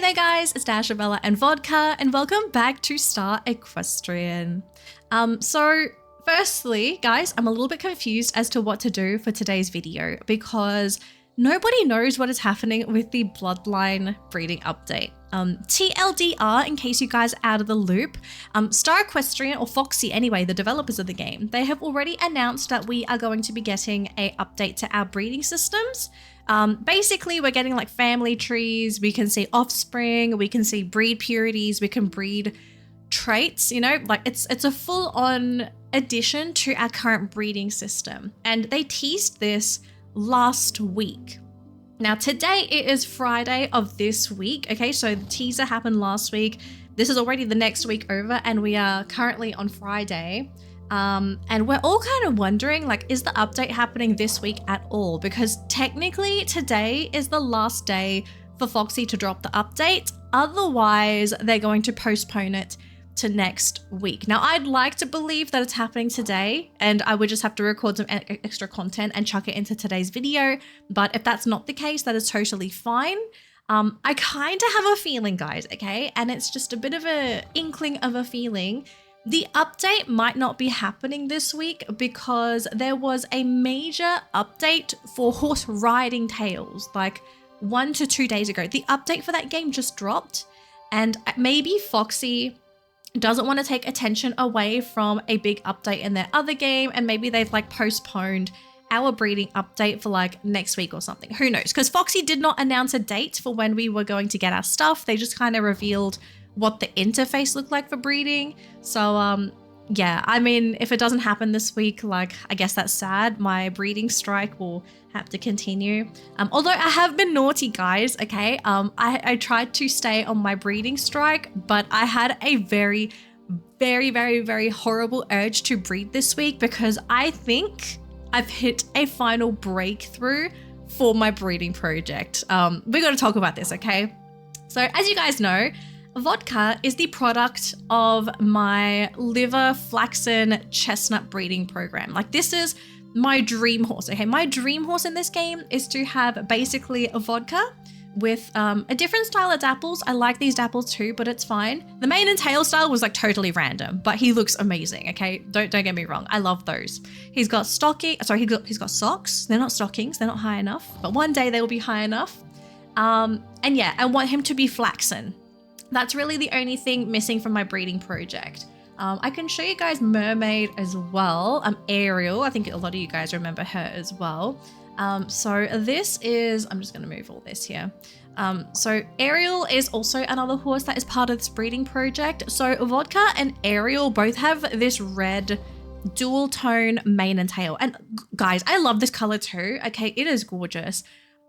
Hey there guys, it's Dashabella and Vodka, and welcome back to Star Equestrian. So firstly, guys, I'm a little bit confused as to what to do for today's video because nobody knows what is happening with the Bloodline breeding update. TLDR, in case you guys are out of the loop, Star Equestrian, or Foxy anyway, the developers of the game, they have already announced that we are going to be getting an update to our breeding systems. Basically, we're getting like family trees, we can see offspring, we can see breed purities, we can breed traits, you know, like it's a full-on addition to our current breeding system. And they teased this last week. Now, today it is Friday of this week, okay? So the teaser happened last week. This is already the next week over, and we are currently on Friday. And we're all kind of wondering, like, is the update happening this week at all? Because technically today is the last day for Foxy to drop the update. Otherwise, they're going to postpone it to next week. Now, I'd like to believe that it's happening today, and I would just have to record some extra content and chuck it into today's video. But if that's not the case, that is totally fine. I kind of have a feeling, guys, okay? And it's just a bit of an inkling of a feeling. The update might not be happening this week because there was a major update for horse riding tales like 1 to 2 days ago. The update for that game just dropped, and maybe Foxy doesn't want to take attention away from a big update in their other game, and maybe they've like postponed our breeding update for like next week or something. Who knows? Because Foxy did not announce a date for when we were going to get our stuff. They just kind of revealed what the interface looked like for breeding. So yeah, I mean, if it doesn't happen this week, like, I guess that's sad. My breeding strike will have to continue. Although I have been naughty, guys, okay? I tried to stay on my breeding strike, but I had a very, very, very, very horrible urge to breed this week because I think I've hit a final breakthrough for my breeding project. We're going to talk about this, okay? So as you guys know, Vodka is the product of my liver flaxen chestnut breeding program. Like, this is my dream horse, okay? My dream horse in this game is to have basically a vodka with a different style of dapples. I like these dapples too, but it's fine. The mane and tail style was like totally random, but he looks amazing, okay? Don't get me wrong, I love those. He's got he's got socks. They're not stockings, they're not high enough, but one day they will be high enough. And yeah, I want him to be flaxen. That's really the only thing missing from my breeding project. I can show you guys Mermaid as well. Ariel, I think a lot of you guys remember her as well. So this is, I'm just gonna move all this here. So Ariel is also another horse that is part of this breeding project. So Vodka and Ariel both have this red dual tone mane and tail. And guys, I love this color too, okay? It is gorgeous.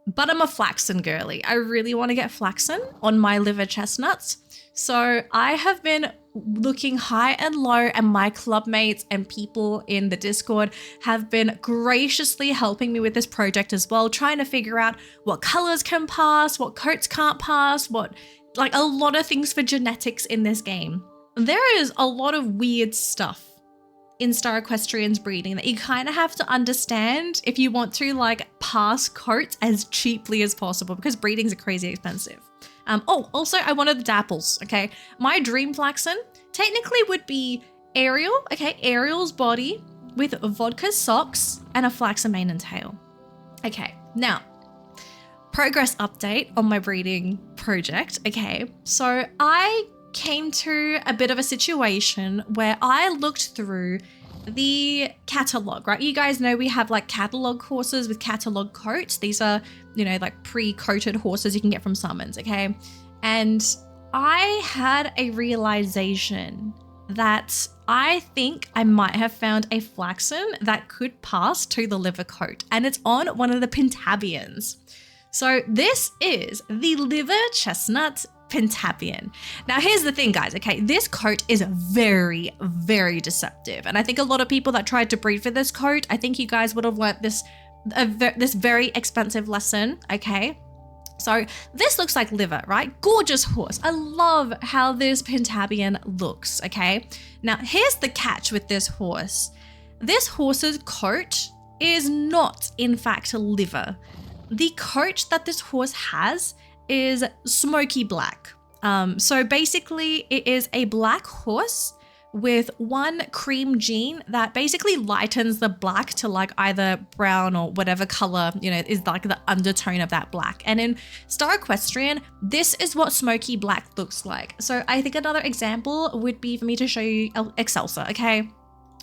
But I'm a flaxen girly. I really want to get flaxen on my liver chestnuts. So I have been looking high and low, and my clubmates and people in the Discord have been graciously helping me with this project as well, trying to figure out what colors can pass, what coats can't pass, what, like, a lot of things for genetics in this game. There is a lot of weird stuff in Star Equestrian's breeding that you kind of have to understand if you want to like pass coats as cheaply as possible, because breedings are crazy expensive. Oh, also I wanted the dapples, okay? My dream flaxen technically would be Ariel, okay? Ariel's body with vodka socks and a flaxen mane and tail. Okay, now, progress update on my breeding project, okay? So I came to a bit of a situation where I looked through the catalog, right? You guys know we have like catalog horses with catalog coats. These are, you know, like pre-coated horses you can get from summons, okay? And I had a realization that I think I might have found a flaxen that could pass to the liver coat, and it's on one of the Pintabians. So this is the liver chestnut Pintabian. Now, here's the thing, guys, okay? This coat is very, very deceptive. And I think a lot of people that tried to breed for this coat, I think you guys would have learnt this very expensive lesson, okay? So this looks like liver, right? Gorgeous horse. I love how this Pintabian looks, okay? Now, here's the catch with this horse. This horse's coat is not, in fact, liver. The coat that this horse has is smoky black. So basically it is a black horse with one cream gene that basically lightens the black to like either brown or whatever color, you know, is like the undertone of that black. And in Star Equestrian, this is what smoky black looks like. So I think another example would be for me to show you Excelsa, okay?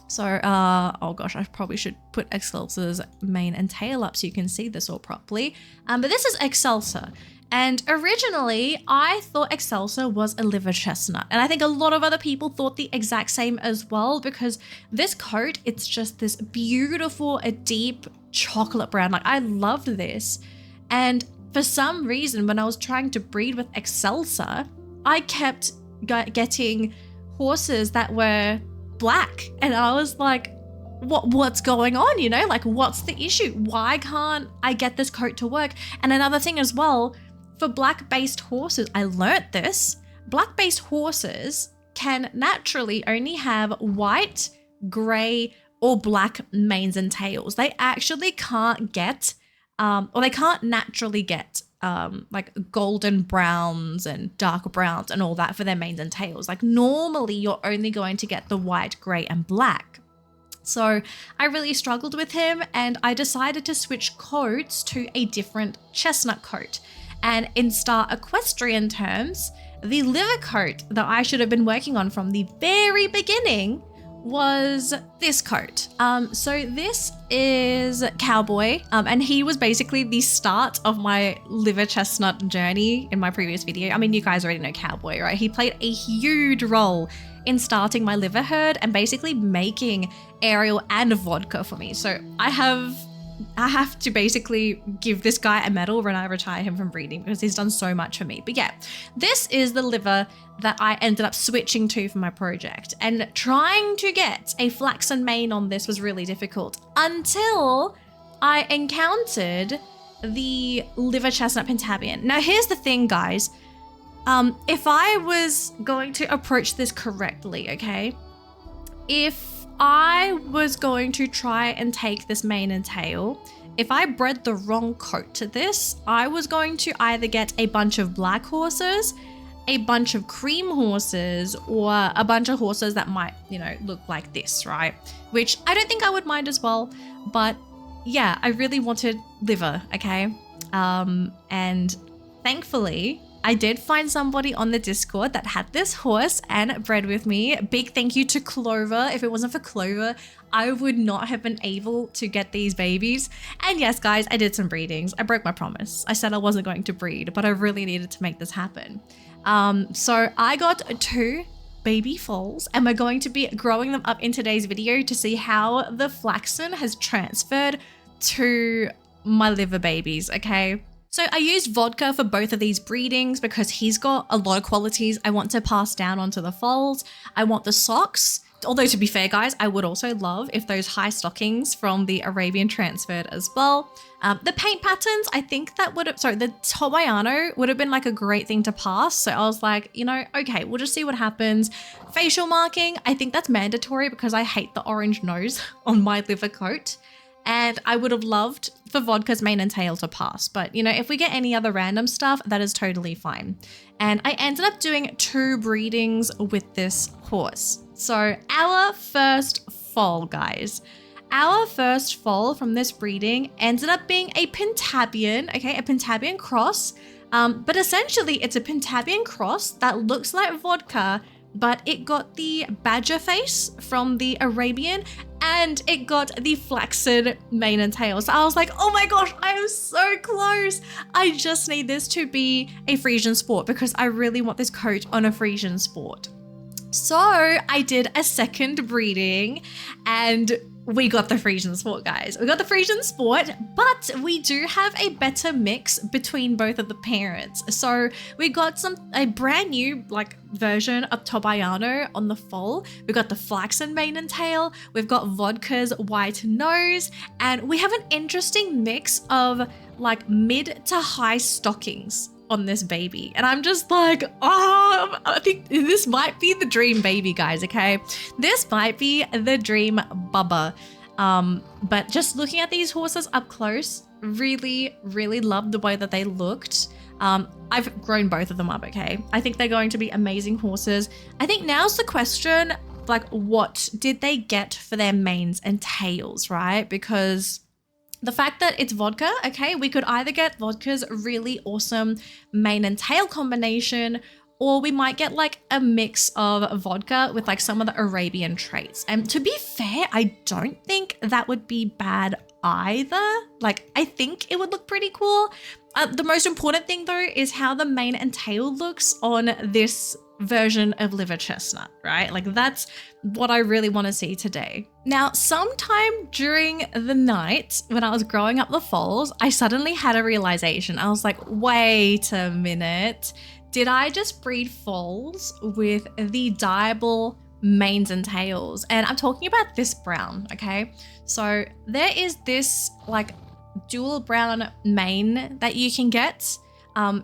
So, oh gosh, I probably should put Excelsa's mane and tail up so you can see this all properly. But this is Excelsa. And originally, I thought Excelsa was a liver chestnut. And I think a lot of other people thought the exact same as well, because this coat, it's just this beautiful, a deep chocolate brown. Like, I loved this. And for some reason, when I was trying to breed with Excelsa, I kept getting horses that were black. And I was like, what's going on? You know, like, what's the issue? Why can't I get this coat to work? And another thing as well, for black-based horses, I learnt this. Black-based horses can naturally only have white, grey, or black manes and tails. They actually can't get, or they can't naturally get like golden browns and dark browns and all that for their manes and tails. Like normally you're only going to get the white, grey, and black. So I really struggled with him and I decided to switch coats to a different chestnut coat. And in Star Equestrian terms, the liver coat that I should have been working on from the very beginning was this coat. So this is Cowboy, and he was basically the start of my liver chestnut journey in my previous video. I mean, you guys already know Cowboy, right? He played a huge role in starting my liver herd and basically making Ariel and vodka for me. So I have to basically give this guy a medal when I retire him from breeding because he's done so much for me. But yeah, this is the liver that I ended up switching to for my project. And trying to get a flaxen mane on this was really difficult until I encountered the liver chestnut Pintabian. Now here's the thing, guys. If I was going to approach this correctly, okay? If I was going to try and take this mane and tail, if I bred the wrong coat to this, I was going to either get a bunch of black horses, a bunch of cream horses, or a bunch of horses that might, you know, look like this, right? Which I don't think I would mind as well, but yeah, I really wanted liver, okay? And thankfully, I did find somebody on the Discord that had this horse and bred with me. Big thank you to Clover. If it wasn't for Clover, I would not have been able to get these babies. And yes, guys, I did some breedings. I broke my promise. I said I wasn't going to breed, but I really needed to make this happen. So I got 2 baby foals and we're going to be growing them up in today's video to see how the flaxen has transferred to my liver babies, okay? So I used vodka for both of these breedings because he's got a lot of qualities I want to pass down onto the foals. I want the socks. Although to be fair, guys, I would also love if those high stockings from the Arabian transferred as well. The paint patterns, I think that would have, sorry, the Tobayano would have been like a great thing to pass. So I was like, you know, okay, we'll just see what happens. Facial marking, I think that's mandatory because I hate the orange nose on my liver coat. And I would have loved for vodka's mane and tail to pass. But, you know, if we get any other random stuff, that is totally fine. And I ended up doing 2 breedings with this horse. So our first foal, guys. Our first foal from this breeding ended up being a Pintabian, okay, a Pintabian cross. But essentially it's a Pintabian cross that looks like vodka, but it got the badger face from the Arabian and it got the flaxen mane and tail. So I was like, oh my gosh, I am so close. I just need this to be a Frisian sport because I really want this coat on a Frisian sport. So I did a second breeding and we got the Frisian sport, guys. We got the Frisian sport, but we do have a better mix between both of the parents. So we got a brand new version of Tobayano on the foal. We got the flaxen mane and tail. We've got vodka's white nose, and we have an interesting mix of mid to high stockings on this baby. And I'm just like, oh, I think this might be the dream baby, guys, okay? This might be the dream bubba. But just looking at these horses up close, really, really loved the way that they looked. I've grown both of them up, okay? I think they're going to be amazing horses. I think now's the question, like, what did they get for their manes and tails, right? Because the fact that it's vodka, okay, we could either get vodka's really awesome mane and tail combination, or we might get like a mix of vodka with like some of the Arabian traits. And to be fair, I don't think that would be bad either. Like, I think it would look pretty cool. The most important thing though is how the mane and tail looks on this version of liver chestnut, right? Like, that's what I really want to see today. Now, sometime during the night when I was growing up the foals, I suddenly had a realization. I was like, wait a minute. Did I just breed foals with the dyeable manes and tails? And I'm talking about this brown, okay? So there is this like dual brown mane that you can get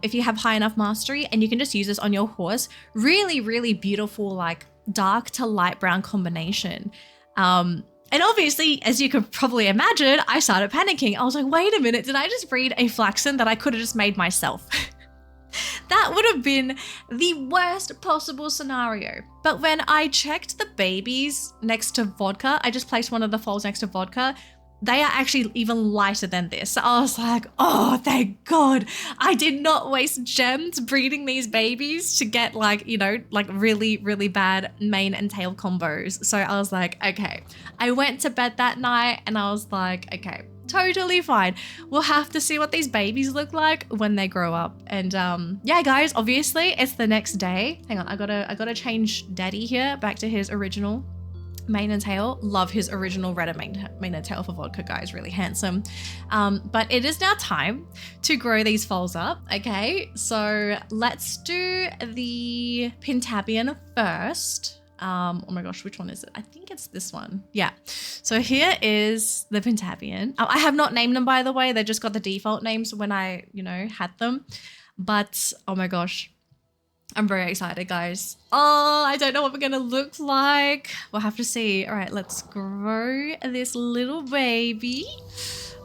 if you have high enough mastery, and you can just use this on your horse. Really, really beautiful, like dark to light brown combination. And obviously, as you could probably imagine, I started panicking. I was like, wait a minute, did I just breed a Flaxen that I could have just made myself? That would have been the worst possible scenario. But when I checked the babies next to vodka, I just placed one of the foals next to vodka, they are actually even lighter than this. So I was like, oh, thank God. I did not waste gems breeding these babies to get like, you know, like really, really bad mane and tail combos. So I was like, okay. I went to bed that night and I was like, okay, totally fine. We'll have to see what these babies look like when they grow up. And yeah, guys, obviously it's the next day. Hang on, I gotta change Daddy here back to his original mane and tail. Love his original red mane and tail for vodka, guys. Really handsome. But it is now time to grow these foals up. Okay, so let's do the Pintabian first. Oh my gosh, which one is it? I think it's this one. Yeah. So here is the Pintabian. I have not named them, by the way. They just got the default names when I, you know, had them. But oh my gosh, I'm very excited, guys. Oh, I don't know what we're gonna look like. We'll have to see. All right, let's grow this little baby.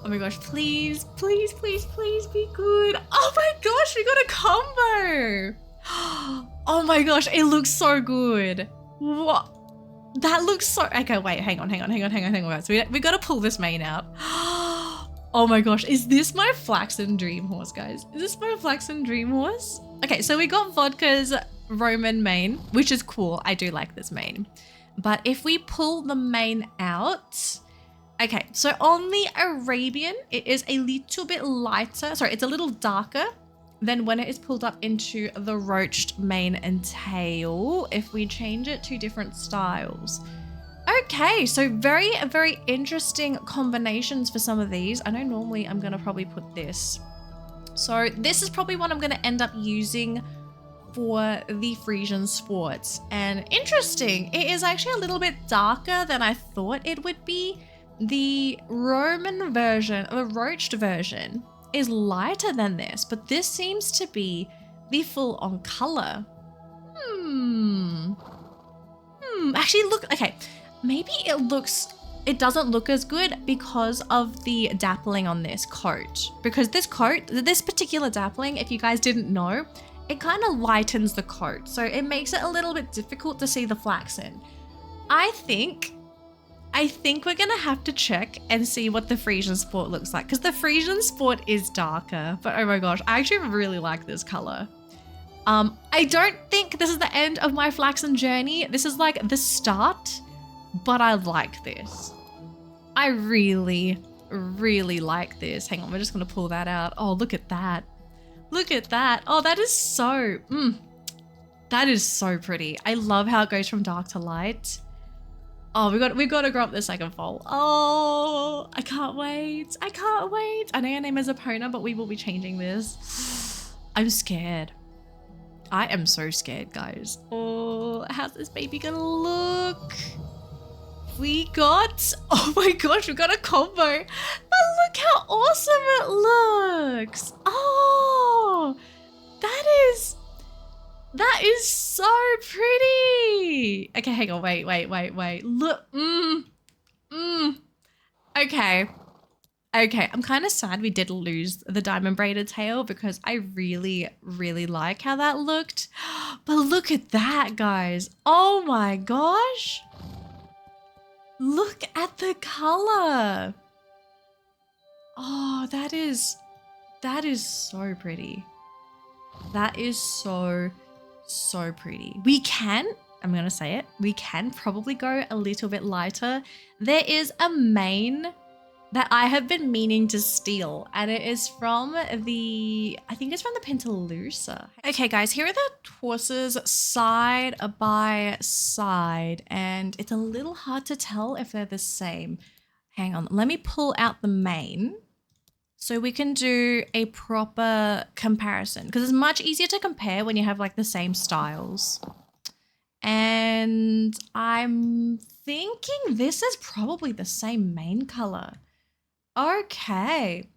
Oh my gosh, please, please, please, please be good. Oh my gosh, we got a combo. Oh my gosh, it looks so good. What? That looks so... Okay, wait, hang on. So we got to pull this mane out. Oh my gosh, is this my Flaxen dream horse, guys? Is this my Flaxen dream horse? Okay, so we got vodka's Roman mane, which is cool. I do like this mane. But if we pull the mane out... Okay, so on the Arabian, it is a little bit lighter. Sorry, it's a little darker than when it is pulled up into the roached mane and tail, if we change it to different styles. Okay, so very, very interesting combinations for some of these. I know normally I'm gonna probably put this. So this is probably what I'm gonna end up using for the Frisian sports. And interesting, it is actually a little bit darker than I thought it would be. The Roman version, the roached version, is lighter than this, but this seems to be the full-on color. Actually, look, okay, maybe it doesn't look as good because of the dappling on this coat. Because this coat, this particular dappling, if you guys didn't know, it kind of lightens the coat. So it makes it a little bit difficult to see the Flaxen. I think we're gonna have to check and see what the Frisian Sport looks like, because the Frisian Sport is darker, but oh my gosh, I actually really like this color. I don't think this is the end of my Flaxen journey. This is like the start, but I like this. I really, really like this. Hang on, we're just gonna pull that out. Oh, look at that. Look at that. Oh, that is so, that is so pretty. I love how it goes from dark to light. Oh, we've got to grow up the second foal. Oh, I can't wait. I can't wait. I know your name is Epona, but we will be changing this. I'm scared. I am so scared, guys. Oh, how's this baby gonna look? Oh my gosh, we got a combo. But look how awesome it looks. Oh, that is so pretty. Okay, hang on, wait. Look, okay. Okay, I'm kind of sad we did lose the diamond braided tail because I really, really like how that looked. But look at that, guys. Oh my gosh. Look at the color. Oh, that is so pretty. That is so pretty. I'm going to say it, we can probably go a little bit lighter. There is a mane that I have been meaning to steal, and it is from I think it's from the Pintalusa. Okay guys, here are the horses side by side, and it's a little hard to tell if they're the same. Hang on, let me pull out the mane so we can do a proper comparison, because it's much easier to compare when you have like the same styles. And I'm thinking this is probably the same mane color. Okay,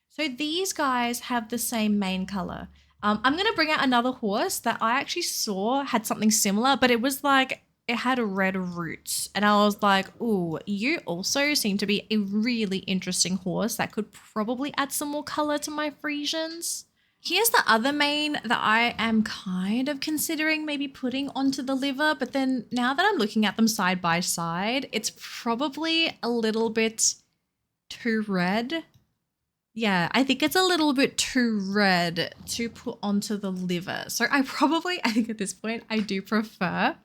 so these guys have the same mane color. I'm gonna bring out another horse that I actually saw had something similar, but it was like, it had red roots. And I was like, ooh, you also seem to be a really interesting horse that could probably add some more color to my Frisians. Here's the other mane that I am kind of considering maybe putting onto the liver, but then now that I'm looking at them side by side, it's probably a little bit too red. Yeah, I think it's a little bit too red to put onto the liver. So I think at this point, I do prefer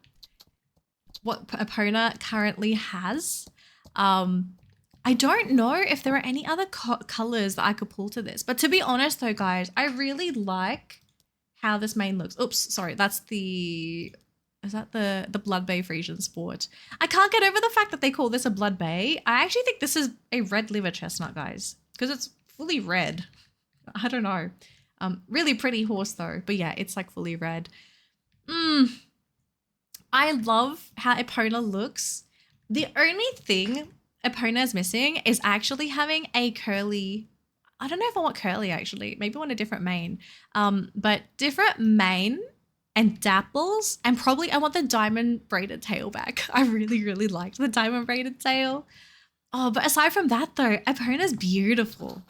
what Epona currently has. I don't know if there are any other colors that I could pull to this, but to be honest though, guys, I really like how this mane looks. Oops, sorry, is that the Blood Bay Frisian Sport? I can't get over the fact that they call this a Blood Bay. I actually think this is a red liver chestnut, guys, because it's fully red. I don't know. Really pretty horse though, but yeah, it's like fully red. I love how Epona looks. The only thing Epona is missing is actually having a curly, I don't know if I want curly actually, maybe I want a different mane, but different mane and dapples, and probably I want the diamond braided tail back. I really, really liked the diamond braided tail. Oh, but aside from that though, Epona's beautiful.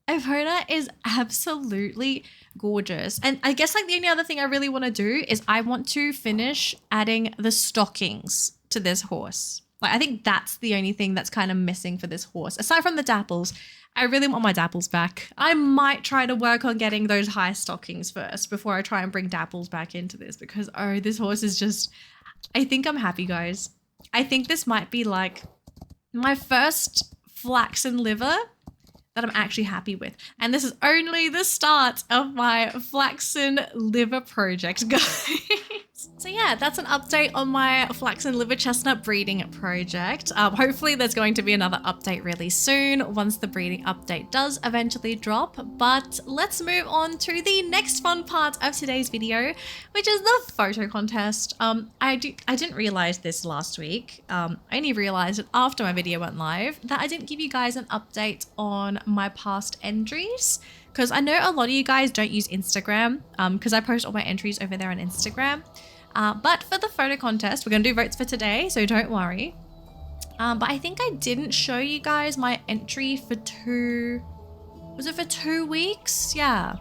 Epona is absolutely gorgeous. And I guess like the only other thing I really want to do is I want to finish adding the stockings to this horse. Like, I think that's the only thing that's kind of missing for this horse. Aside from the dapples, I really want my dapples back. I might try to work on getting those high stockings first before I try and bring dapples back into this, because, oh, this horse is just, I think I'm happy, guys. I think this might be like my first flaxen liver that I'm actually happy with. And this is only the start of my flaxen liver project, guys. So yeah, that's an update on my flaxen liver chestnut breeding project. Hopefully there's going to be another update really soon once the breeding update does eventually drop. But let's move on to the next fun part of today's video, which is the photo contest. I didn't realize this last week. I only realized it after my video went live that I didn't give you guys an update on my past entries, because I know a lot of you guys don't use Instagram, because I post all my entries over there on Instagram. But for the photo contest, we're going to do votes for today, so don't worry. But I think I didn't show you guys my entry for was it for 2 weeks? Yeah.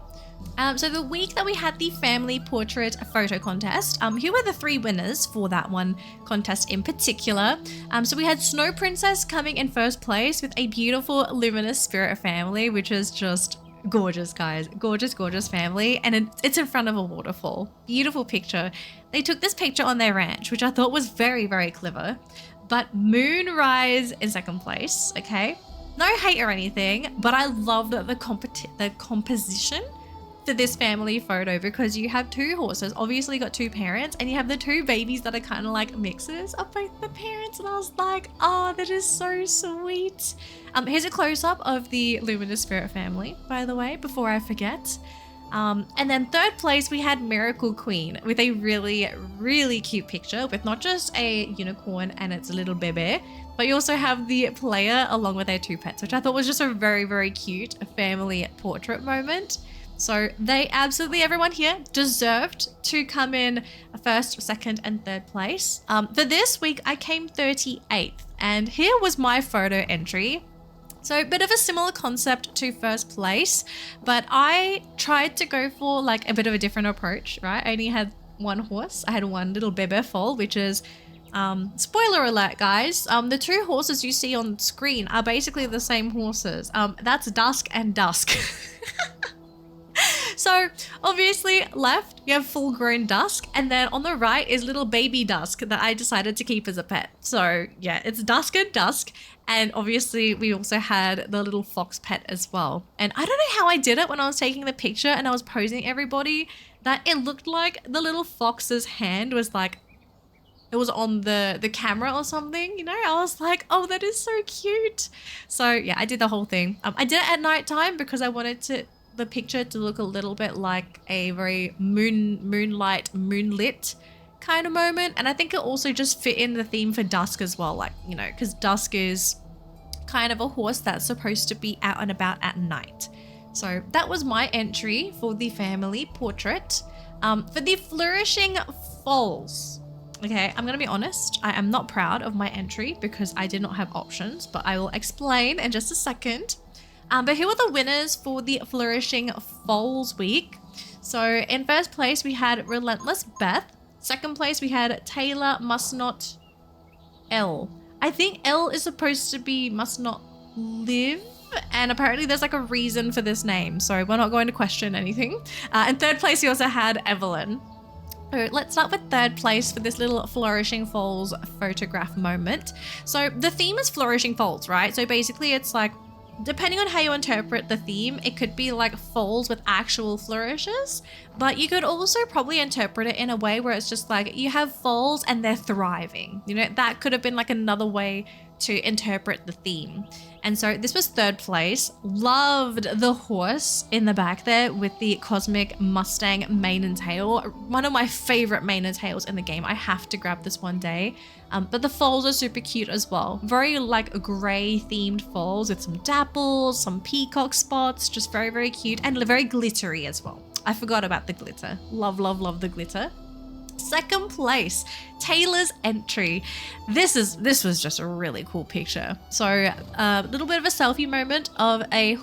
So the week that we had the family portrait photo contest, here were the 3 winners for that one contest in particular. So we had Snow Princess coming in first place with a beautiful luminous spirit family, which is just gorgeous, guys. Gorgeous, gorgeous family. And it's in front of a waterfall. Beautiful picture. They took this picture on their ranch, which I thought was very, very clever. But Moonrise in second place, okay? No hate or anything, but I loved the composition for this family photo, because you have 2 horses, obviously you got 2 parents, and you have the 2 babies that are kind of like mixes of both the parents, and I was like, oh, that is so sweet. Here's a close-up of the Luminous Spirit family, by the way, before I forget. And then third place, we had Miracle Queen with a really, really cute picture with not just a unicorn and its little bebe, but you also have the player along with their 2 pets, which I thought was just a very, very cute family portrait moment. So they absolutely, everyone here deserved to come in first, second, and third place. For this week, I came 38th, and here was my photo entry. So a bit of a similar concept to first place, but I tried to go for like a bit of a different approach, right? I only had one horse. I had one little bebe foal, which is, spoiler alert guys, the two horses you see on screen are basically the same horses. That's Dusk and Dusk. So obviously left, you have full grown Dusk, and then on the right is little baby Dusk that I decided to keep as a pet. So yeah, it's Dusk and Dusk. And obviously we also had the little fox pet as well. And I don't know how I did it when I was taking the picture and I was posing everybody, that it looked like the little fox's hand was like, it was on the camera or something, you know? I was like, oh, that is so cute. So yeah, I did the whole thing. I did it at nighttime because I wanted the picture to look a little bit like a very moonlit kind of moment. And I think it also just fit in the theme for Dusk as well, like, you know, because Dusk is kind of a horse that's supposed to be out and about at night. So that was my entry for the family portrait. For the flourishing foals, okay, I'm gonna be honest, I am not proud of my entry because I did not have options, but I will explain in just a second. But here were the winners for the Flourishing Foals week. So in first place, we had Relentless Beth. Second place, we had Taylor Must Not L. I think L is supposed to be Must Not Live. And apparently there's like a reason for this name. So we're not going to question anything. In third place, we also had Evelyn. So let's start with third place for this little Flourishing Foals photograph moment. So the theme is Flourishing Foals, right? So basically it's like, depending on how you interpret the theme, it could be like foals with actual flourishes, but you could also probably interpret it in a way where it's just like you have foals and they're thriving. You know, that could have been like another way to interpret the theme. And so this was third place. Loved the horse in the back there with the Cosmic Mustang mane and tail. One of my favorite mane and tails in the game. I have to grab this one day. But the foals are super cute as well. Very like gray themed foals with some dapples, some peacock spots, just very, very cute and very glittery as well. I forgot about the glitter. Love, love, love the glitter. Second place, Taylor's entry. This was just a really cool picture. So a little bit of a selfie moment of the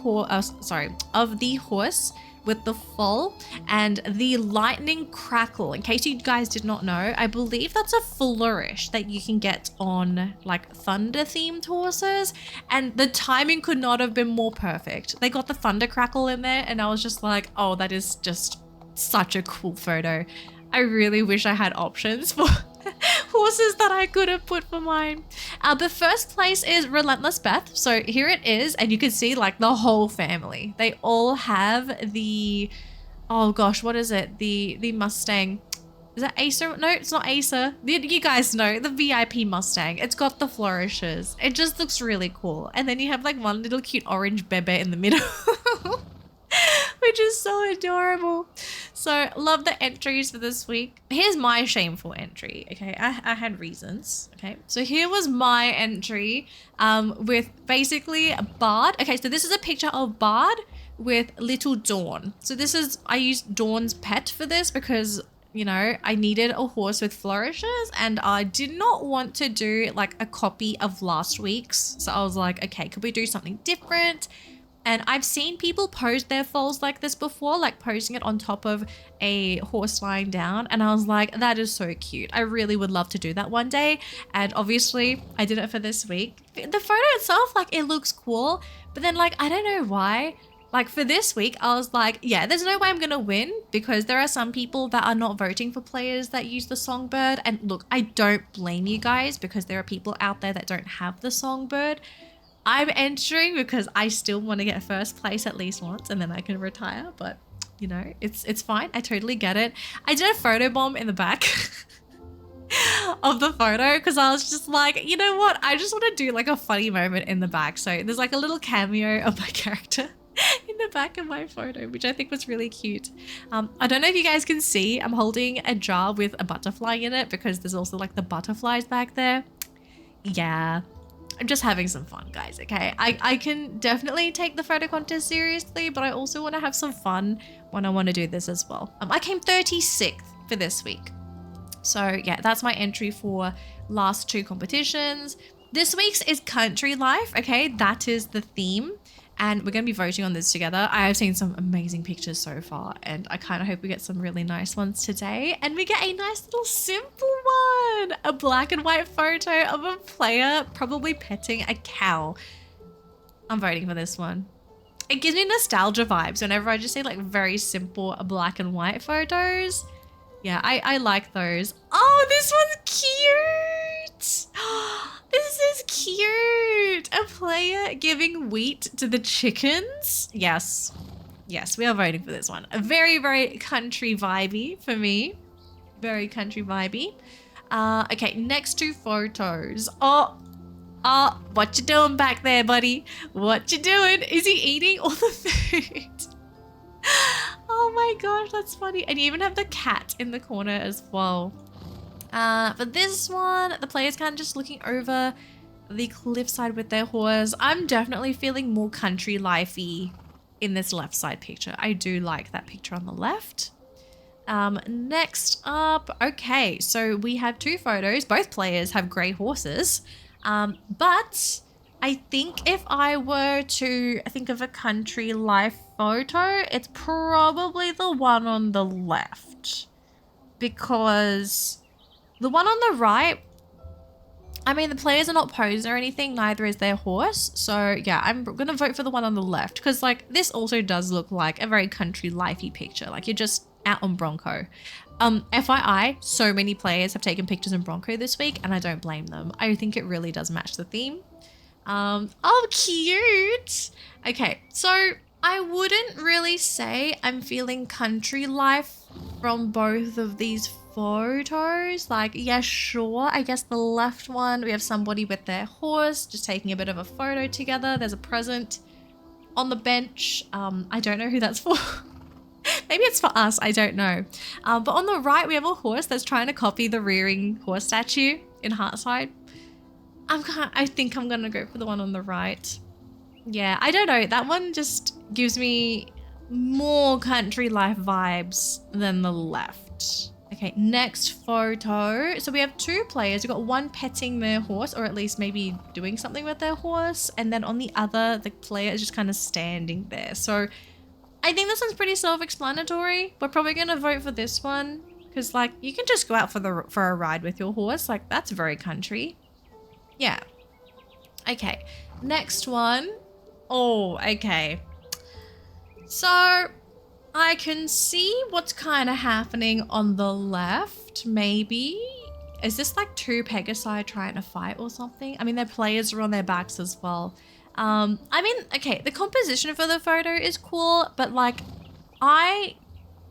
horse with the foal and the lightning crackle. In case you guys did not know, I believe that's a flourish that you can get on like thunder themed horses, and the timing could not have been more perfect. They got the thunder crackle in there and I was just like, oh, that is just such a cool photo. I really wish I had options for horses that I could have put for mine. The first place is Relentless Beth. So here it is, and you can see like the whole family. They all have the, oh gosh, what is it? The Mustang. Is that Acer? No, it's not Acer. You guys know, the VIP Mustang. It's got the flourishes. It just looks really cool. And then you have like one little cute orange bebe in the middle. Which is so adorable. So love the entries for this week. Here's my shameful entry. Okay, I had reasons. Okay, so here was my entry with basically Bard. Okay, so this is a picture of Bard with little Dawn. So this is, I used Dawn's pet for this because, you know, I needed a horse with flourishes and I did not want to do like a copy of last week's. So I was like, okay, could we do something different? And I've seen people pose their foals like this before, like posing it on top of a horse lying down. And I was like, that is so cute. I really would love to do that one day. And obviously I did it for this week. The photo itself, like it looks cool, but then like, I don't know why. Like for this week, I was like, yeah, there's no way I'm gonna win because there are some people that are not voting for players that use the songbird. And look, I don't blame you guys because there are people out there that don't have the songbird. I'm entering because I still want to get first place at least once and then I can retire, but you know, it's fine. I totally get it. I did a photo bomb in the back of the photo because I was just like, you know what? I just want to do like a funny moment in the back. So there's like a little cameo of my character in the back of my photo, which I think was really cute. I don't know if you guys can see, I'm holding a jar with a butterfly in it because there's also like the butterflies back there. Yeah. I'm just having some fun, guys, okay? I can definitely take the photo contest seriously, but I also want to have some fun when I want to do this as well. I came 36th for this week. So yeah, that's my entry for last two competitions. This week's is country life, okay? That is the theme. And we're going to be voting on this together. I have seen some amazing pictures so far, and I kind of hope we get some really nice ones today. And we get a nice little simple one, a black and white photo of a player probably petting a cow. I'm voting for this one. It gives me nostalgia vibes whenever I just see like very simple black and white photos. Yeah, I like those. Oh, this one's cute. This is cute. A player giving wheat to the chickens. Yes. Yes, we are voting for this one. A very, very country vibey for me. Very country vibey. Okay, next two photos. Oh, what you doing back there, buddy? What you doing? Is he eating all the food? Oh my gosh, that's funny. And you even have the cat in the corner as well. For this one, the player's kind of just looking over the cliffside with their horse. I'm definitely feeling more country lifey in this left side picture. I do like that picture on the left. Next up, okay, so we have two photos. Both players have grey horses. But I think if I were to think of a country life photo, it's probably the one on the left. Because the one on the right, I mean, the players are not posing or anything, neither is their horse. So yeah, I'm going to vote for the one on the left because like this also does look like a very country lifey picture. Like you're just out on Bronco. FYI, so many players have taken pictures in Bronco this week and I don't blame them. I think it really does match the theme. Oh, cute. Okay, so I wouldn't really say I'm feeling country life from both of these photos. Like, yeah, sure. I guess the left one, we have somebody with their horse just taking a bit of a photo together. There's a present on the bench. I don't know who that's for. Maybe it's for us. I don't know. But on the right, we have a horse that's trying to copy the rearing horse statue in Heartside. I think I'm going to go for the one on the right. Yeah, I don't know. That one just gives me more country life vibes than the left. Okay, next photo. So we have two players. We've got one petting their horse, or at least maybe doing something with their horse. And then on the other, the player is just kind of standing there. So I think this one's pretty self-explanatory. We're probably going to vote for this one because like you can just go out for a ride with your horse. Like that's very country. Yeah. Okay, next one. Oh, okay. So I can see what's kind of happening on the left, maybe. Is this like two Pegasi trying to fight or something? I mean, their players are on their backs as well. I mean, okay, the composition for the photo is cool, but like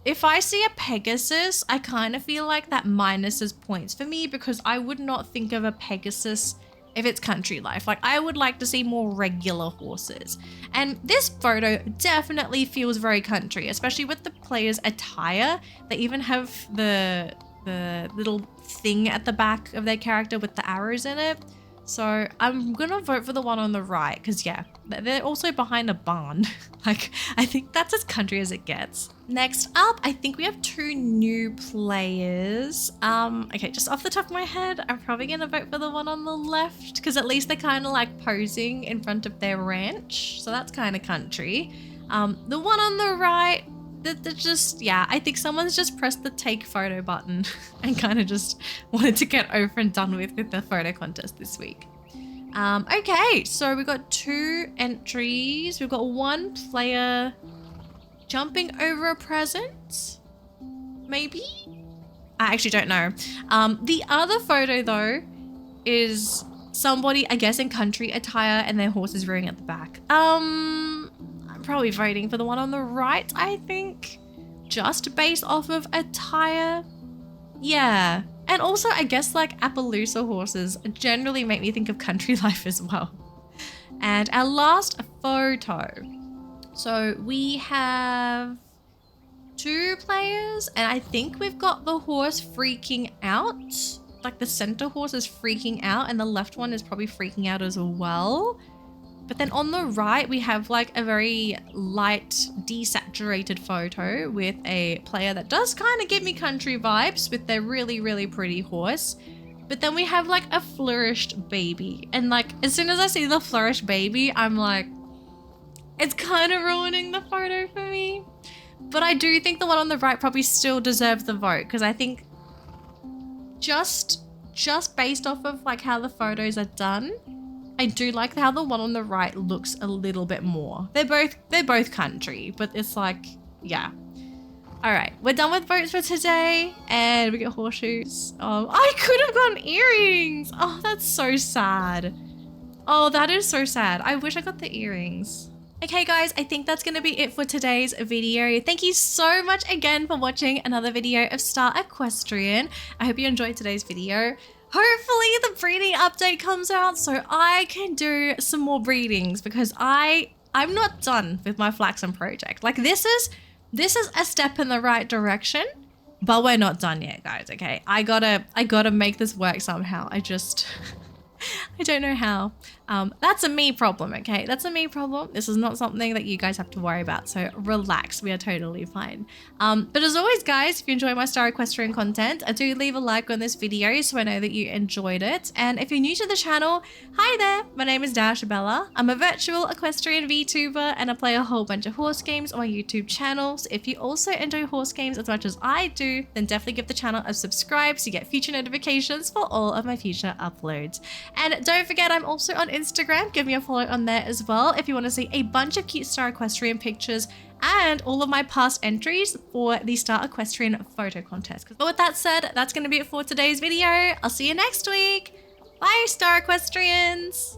if I see a Pegasus, I kind of feel like that minuses points for me because I would not think of a Pegasus if it's country life. Like I would like to see more regular horses. And this photo definitely feels very country, especially with the player's attire. They even have the little thing at the back of their character with the arrows in it. So I'm gonna vote for the one on the right because yeah, they're also behind a barn. Like I think that's as country as it gets. Next up, I think we have two new players. Okay, just off the top of my head, I'm probably gonna vote for the one on the left because at least they're kind of like posing in front of their ranch. So that's kind of country. The one on the right, they're just, yeah, I think someone's just pressed the take photo button and kind of just wanted to get over and done with the photo contest this week. Okay, so we've got two entries. We've got one player jumping over a present, maybe? I actually don't know. The other photo though is somebody, I guess, in country attire and their horse is rearing at the back. I'm probably voting for the one on the right, I think, just based off of attire. Yeah. And also, I guess like Appaloosa horses generally make me think of country life as well. And our last photo. So we have two players and I think we've got the horse freaking out. Like the center horse is freaking out and the left one is probably freaking out as well. But then on the right, we have like a very light, desaturated photo with a player that does kind of give me country vibes with their really, really pretty horse. But then we have like a flourished baby. And like, as soon as I see the flourished baby, I'm like, it's kind of ruining the photo for me. But I do think the one on the right probably still deserves the vote, because I think just based off of like how the photos are done, I do like how the one on the right looks a little bit more. They're both country, but it's like, yeah. All right, we're done with votes for today, and we get horseshoes. I could have gotten earrings. Oh, that's so sad. Oh, that is so sad. I wish I got the earrings. Okay guys, I think that's going to be it for today's video. Thank you so much again for watching another video of Star Equestrian. I hope you enjoyed today's video. Hopefully the breeding update comes out so I can do some more breedings, because I'm not done with my Flaxen project. Like this is a step in the right direction, but we're not done yet, guys. Okay, I gotta make this work somehow. I don't know how. That's a me problem, okay? That's a me problem. This is not something that you guys have to worry about, so relax. We are totally fine. But as always, guys, if you enjoy my Star Equestrian content, do leave a like on this video so I know that you enjoyed it. And if you're new to the channel, hi there. My name is Dashabella. I'm a virtual equestrian VTuber, and I play a whole bunch of horse games on my YouTube channel. So if you also enjoy horse games as much as I do, then definitely give the channel a subscribe so you get future notifications for all of my future uploads. And don't forget, I'm also on Instagram. Give me a follow on there as well if you want to see a bunch of cute Star Equestrian pictures and all of my past entries for the Star Equestrian photo contest. But with that said, that's going to be it for today's video. I'll see you next week. Bye, Star Equestrians.